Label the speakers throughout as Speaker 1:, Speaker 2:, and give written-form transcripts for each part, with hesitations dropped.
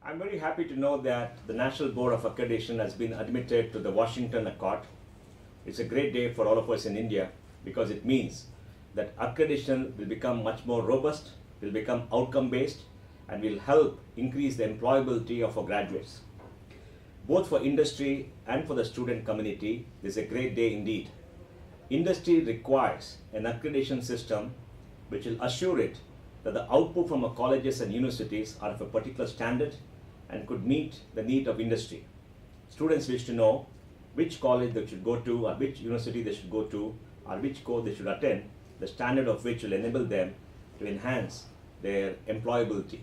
Speaker 1: I'm very happy to know that the National Board of Accreditation has been admitted to the Washington Accord. It's a great day for all of us in India because it means that accreditation will become much more robust, will become outcome-based, and will help increase the employability of our graduates. Both for industry and for the student community, this is a great day indeed. Industry requires an accreditation system which will assure it that the output from our colleges and universities are of a particular standard and could meet the need of industry. Students wish to know which college they should go to, or which university they should go to, or which course they should attend, the standard of which will enable them to enhance their employability.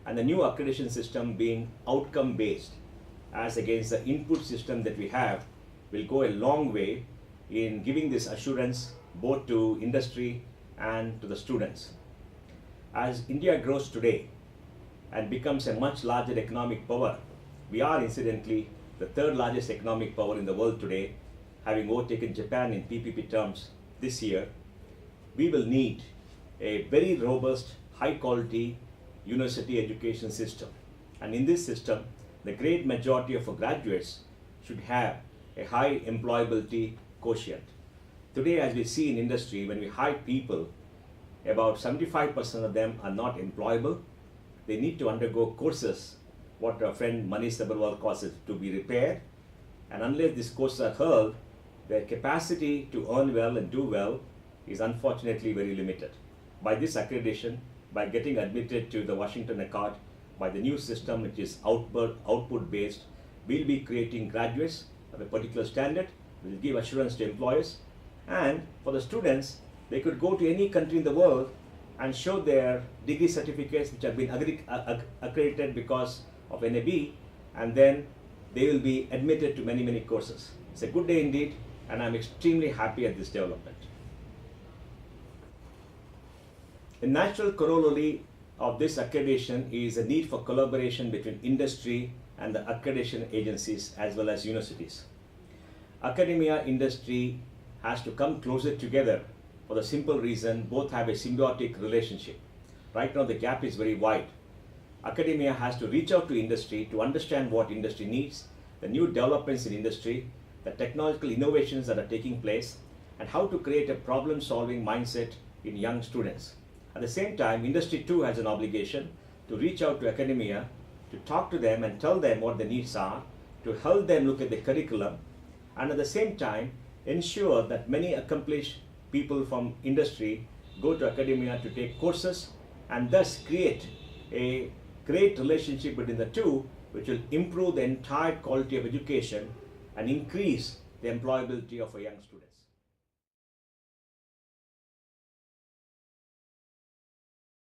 Speaker 1: And the new accreditation system being outcome-based as against the input system that we have will go a long way in giving this assurance both to industry and to the students. As India grows today and becomes a much larger economic power, we are incidentally the third largest economic power in the world today, having overtaken Japan in PPP terms this year. We will need a very robust, high quality university education system. And in this system, the great majority of our graduates should have a high employability quotient. Today, as we see in industry, when we hire people, about 75% of them are not employable. They need to undergo courses, what our friend Manish Sabharwal calls it, to be repaired. And unless these courses are held, their capacity to earn well and do well is unfortunately very limited. By this accreditation, by getting admitted to the Washington Accord, by the new system which is output based, we'll be creating graduates of a particular standard, will give assurance to employers, and for the students, they could go to any country in the world and show their degree certificates which have been accredited because of NAB, and then they will be admitted to many courses. It's a good day indeed, and I'm extremely happy at this development. A natural corollary of this accreditation is a need for collaboration between industry and the accreditation agencies as well as universities. Academia industry has to come closer together for the simple reason both have a symbiotic relationship. Right now the gap is very wide. Academia has to reach out to industry to understand what industry needs, the new developments in industry, the technological innovations that are taking place, and how to create a problem-solving mindset in young students. At the same time, industry too has an obligation to reach out to academia, to talk to them and tell them what the needs are, to help them look at the curriculum, and at the same time ensure that many accomplished people from industry go to academia to take courses and thus create a great relationship between the two, which will improve the entire quality of education and increase the employability of our young students.